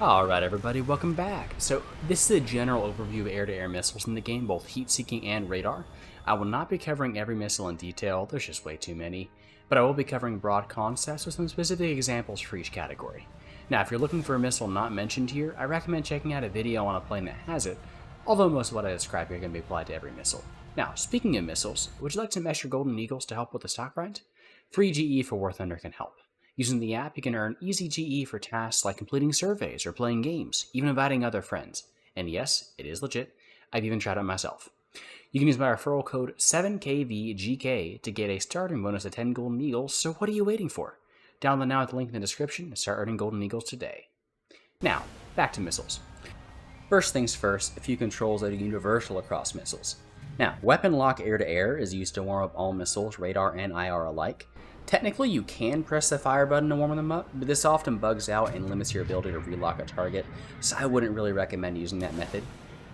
Alright everybody, welcome back. So this is a general overview of air-to-air missiles in the game, both heat-seeking and radar. I will not be covering every missile in detail, there's just way too many, but I will be covering broad concepts with some specific examples for each category. Now if you're looking for a missile not mentioned here, I recommend checking out a video on a plane that has it, although most of what I describe here can be applied to every missile. Now, speaking of missiles, would you like to mesh your Golden Eagles to help with the stock grind? Free GE for War Thunder can help. Using the app, you can earn easy GE for tasks like completing surveys or playing games, even inviting other friends. And yes, it is legit. I've even tried it myself. You can use my referral code 7KVGK to get a starting bonus of 10 Golden Eagles, so what are you waiting for? Download now at the link in the description and start earning Golden Eagles today. Now, back to missiles. First things first, a few controls that are universal across missiles. Now, weapon lock air-to-air is used to warm up all missiles, radar and IR alike. Technically, you can press the fire button to warm them up, but this often bugs out and limits your ability to relock a target, so I wouldn't really recommend using that method.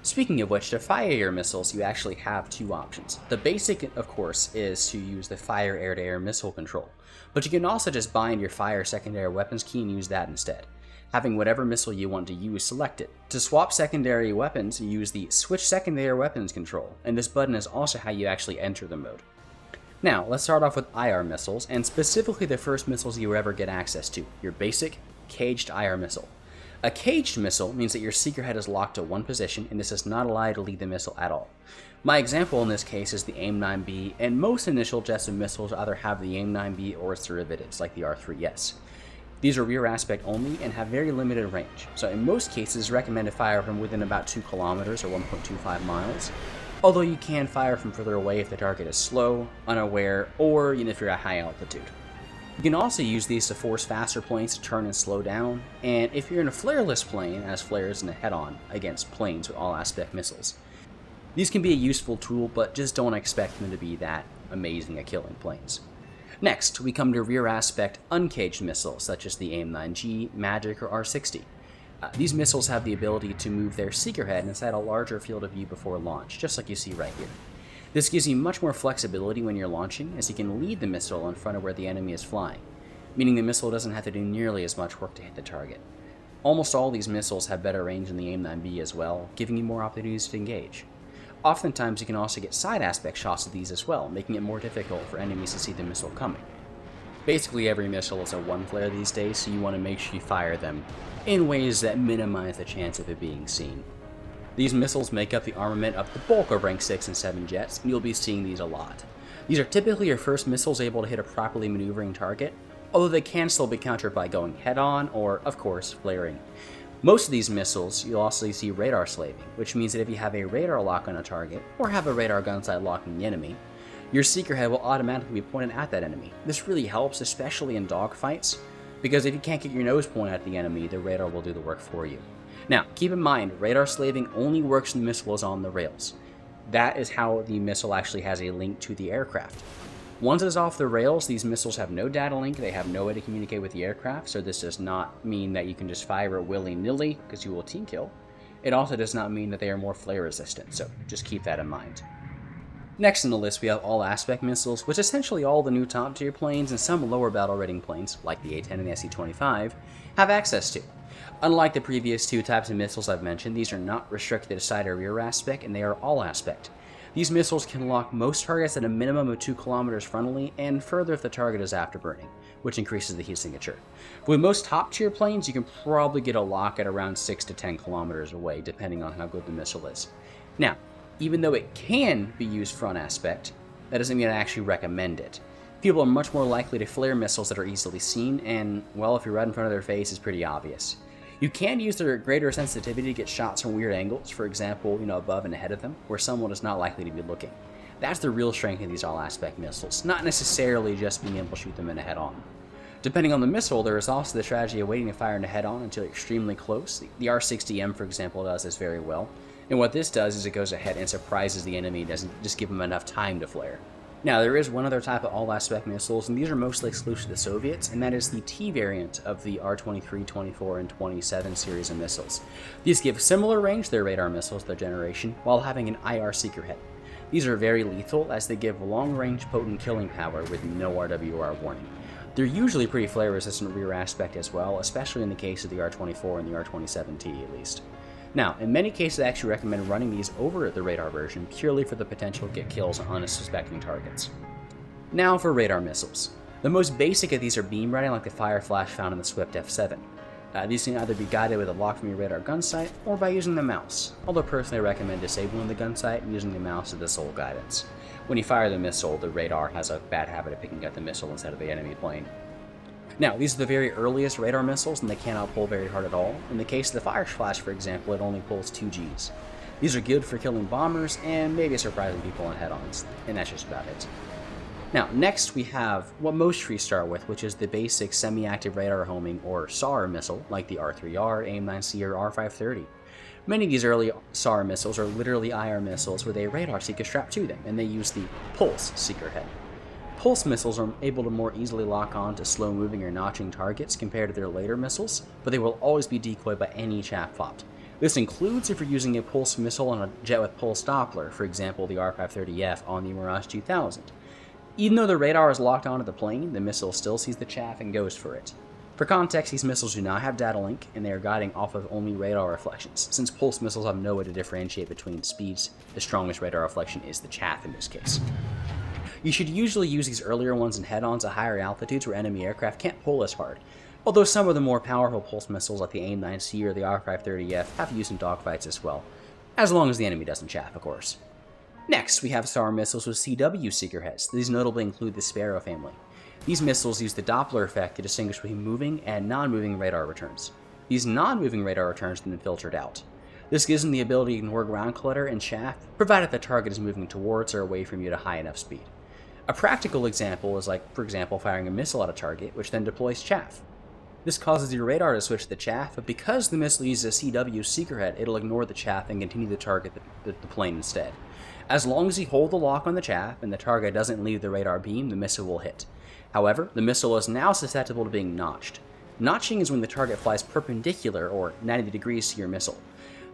Speaking of which, to fire your missiles, you actually have two options. The basic, of course, is to use the fire air-to-air missile control, but you can also just bind your fire secondary weapons key and use that instead. Having whatever missile you want to use selected. To swap secondary weapons, you use the switch secondary weapons control, and this button is also how you actually enter the mode. Now, let's start off with IR missiles, and specifically the first missiles you ever get access to, your basic, caged IR missile. A caged missile means that your seeker head is locked to one position, and this does not allow you to lead the missile at all. My example in this case is the AIM-9B, and most initial jets of missiles either have the AIM-9B or its derivatives, like the R3S. These are rear aspect only and have very limited range, so in most cases recommend to fire from within about 2 kilometers or 1.25 miles. Although you can fire from further away if the target is slow, unaware, or if you're at high altitude. You can also use these to force faster planes to turn and slow down, and if you're in a flareless plane, as flares in a head-on against planes with all-aspect missiles. These can be a useful tool, but just don't expect them to be that amazing at killing planes. Next, we come to rear aspect uncaged missiles, such as the AIM-9G, Magic, or R60. These missiles have the ability to move their seeker head inside a larger field of view before launch, just like you see right here. This gives you much more flexibility when you're launching, as you can lead the missile in front of where the enemy is flying, meaning the missile doesn't have to do nearly as much work to hit the target. Almost all these missiles have better range than the AIM-9B as well, giving you more opportunities to engage. Oftentimes you can also get side aspect shots of these as well, making it more difficult for enemies to see the missile coming. Basically every missile is a one flare these days, so you want to make sure you fire them in ways that minimize the chance of it being seen. These missiles make up the armament of the bulk of rank 6 and 7 jets, and you'll be seeing these a lot. These are typically your first missiles able to hit a properly maneuvering target, although they can still be countered by going head-on or, of course, flaring. Most of these missiles you'll also see radar slaving, which means that if you have a radar lock on a target, or have a radar gun sight locking the enemy, your seeker head will automatically be pointed at that enemy. This really helps, especially in dogfights, because if you can't get your nose pointed at the enemy, the radar will do the work for you. Now, keep in mind, radar slaving only works when the missile is on the rails. That is how the missile actually has a link to the aircraft. Once it is off the rails, these missiles have no data link, they have no way to communicate with the aircraft, so this does not mean that you can just fire it willy-nilly, because you will team kill. It also does not mean that they are more flare resistant, so just keep that in mind. Next on the list we have all-aspect missiles, which essentially all the new top-tier planes and some lower battle rating planes, like the A-10 and the SC-25, have access to. Unlike the previous two types of missiles I've mentioned, these are not restricted to side or rear aspect, and they are all-aspect. These missiles can lock most targets at a minimum of 2 kilometers frontally, and further if the target is afterburning, which increases the heat signature. With most top-tier planes, you can probably get a lock at around 6 to 10 kilometers away, depending on how good the missile is. Now, even though it can be used front aspect, that doesn't mean I actually recommend it. People are much more likely to flare missiles that are easily seen, and, well, if you're right in front of their face, it's pretty obvious. You can use their greater sensitivity to get shots from weird angles, for example, above and ahead of them, where someone is not likely to be looking. That's the real strength of these all-aspect missiles, not necessarily just being able to shoot them in a head-on. Depending on the missile, there is also the strategy of waiting to fire in a head-on until you're extremely close. The R60M, for example, does this very well. And what this does is it goes ahead and surprises the enemy, doesn't just give them enough time to flare. Now, there is one other type of all-aspect missiles, and these are mostly exclusive to the Soviets, and that is the T variant of the R-23, 24, and 27 series of missiles. These give similar range to their radar missiles, their generation, while having an IR seeker head. These are very lethal, as they give long-range potent killing power with no RWR warning. They're usually pretty flare resistant rear aspect as well, especially in the case of the R24 and the R27T at least. Now, in many cases I actually recommend running these over the radar version purely for the potential to get kills on unsuspecting targets. Now for radar missiles. The most basic of these are beam riding like the Fireflash found in the Swift F7. These can either be guided with a lock from your radar gun sight or by using the mouse, although personally I recommend disabling the gun sight and using the mouse as the sole guidance. When you fire the missile, the radar has a bad habit of picking up the missile instead of the enemy plane. Now, these are the very earliest radar missiles and they cannot pull very hard at all. In the case of the Fireflash, for example, it only pulls 2 Gs. These are good for killing bombers and maybe surprising people on head-ons, and that's just about it. Now, next we have what most trees start with, which is the basic semi-active radar homing or SAR missile, like the R3R, AIM-9C, or R530. Many of these early SAR missiles are literally IR missiles with a radar seeker strapped to them, and they use the pulse seeker head. Pulse missiles are able to more easily lock on to slow-moving or notching targets compared to their later missiles, but they will always be decoyed by any chaff popped. This includes if you're using a pulse missile on a jet with pulse Doppler, for example the R530F on the Mirage 2000. Even though the radar is locked onto the plane, the missile still sees the chaff and goes for it. For context, these missiles do not have data link, and they are guiding off of only radar reflections. Since pulse missiles have no way to differentiate between speeds, the strongest radar reflection is the chaff in this case. You should usually use these earlier ones in head-ons at higher altitudes where enemy aircraft can't pull as hard, although some of the more powerful pulse missiles like the AIM-9C or the R530F have use in dogfights as well, as long as the enemy doesn't chaff, of course. Next, we have SAR missiles with CW seeker heads. These notably include the Sparrow family. These missiles use the Doppler effect to distinguish between moving and non-moving radar returns. These non-moving radar returns have been filtered out. This gives them the ability to ignore ground clutter and chaff, provided the target is moving towards or away from you at a high enough speed. A practical example is like, for example, firing a missile at a target, which then deploys chaff. This causes your radar to switch to the chaff, but because the missile uses a CW seeker head, it'll ignore the chaff and continue to target the plane instead. As long as you hold the lock on the chaff and the target doesn't leave the radar beam, the missile will hit. However, the missile is now susceptible to being notched. Notching is when the target flies perpendicular or 90 degrees to your missile.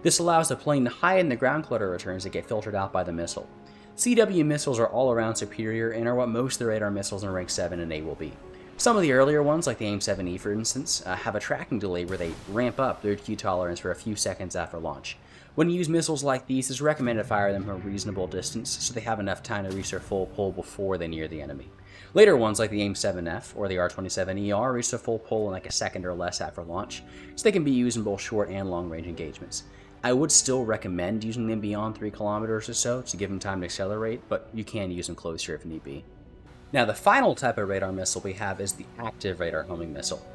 This allows the plane to heighten the ground clutter returns that get filtered out by the missile. CW missiles are all around superior and are what most of the radar missiles in rank 7 and 8 will be. Some of the earlier ones, like the AIM-7E for instance, have a tracking delay where they ramp up their Q tolerance for a few seconds after launch. When you use missiles like these, it's recommended to fire them from a reasonable distance so they have enough time to reach their full pull before they near the enemy. Later ones like the AIM-7F or the R27ER reach their full pull in like a second or less after launch, so they can be used in both short and long range engagements. I would still recommend using them beyond 3 kilometers or so to give them time to accelerate, but you can use them closer if need be. Now the final type of radar missile we have is the active radar homing missile.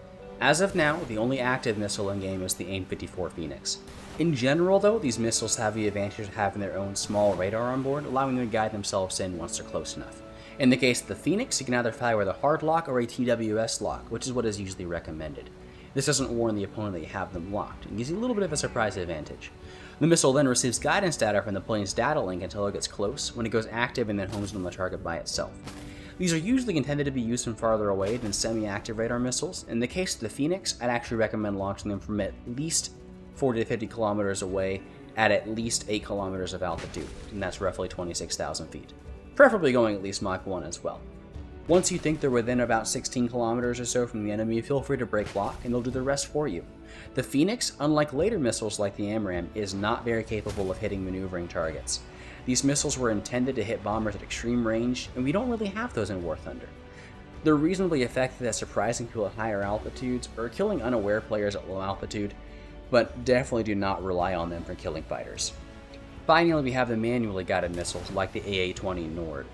As of now, the only active missile in game is the AIM-54 Phoenix. In general though, these missiles have the advantage of having their own small radar on board, allowing them to guide themselves in once they're close enough. In the case of the Phoenix, you can either fire with a hard lock or a TWS lock, which is what is usually recommended. This doesn't warn the opponent that you have them locked, and gives you a little bit of a surprise advantage. The missile then receives guidance data from the plane's data link until it gets close, when it goes active and then homes in on the target by itself. These are usually intended to be used from farther away than semi-active radar missiles. In the case of the Phoenix, I'd actually recommend launching them from at least 40 to 50 kilometers away at least 8 kilometers of altitude, and that's roughly 26,000 feet. Preferably going at least Mach 1 as well. Once you think they're within about 16 kilometers or so from the enemy, feel free to break lock and they'll do the rest for you. The Phoenix, unlike later missiles like the AMRAAM, is not very capable of hitting maneuvering targets. These missiles were intended to hit bombers at extreme range, and we don't really have those in War Thunder. They're reasonably effective at surprising people at higher altitudes or killing unaware players at low altitude, but definitely do not rely on them for killing fighters. Finally, we have the manually guided missiles like the AA-20 Nord.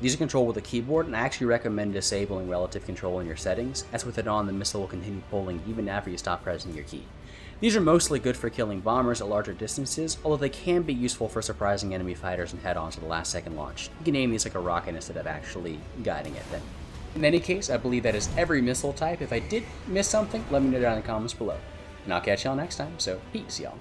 These are controlled with a keyboard, and I actually recommend disabling relative control in your settings, as with it on, the missile will continue pulling even after you stop pressing your key. These are mostly good for killing bombers at larger distances, although they can be useful for surprising enemy fighters and head-ons at the last second launch. You can aim these like a rocket instead of actually guiding it then. In any case, I believe that is every missile type. If I did miss something, let me know down in the comments below. And I'll catch y'all next time, so peace y'all.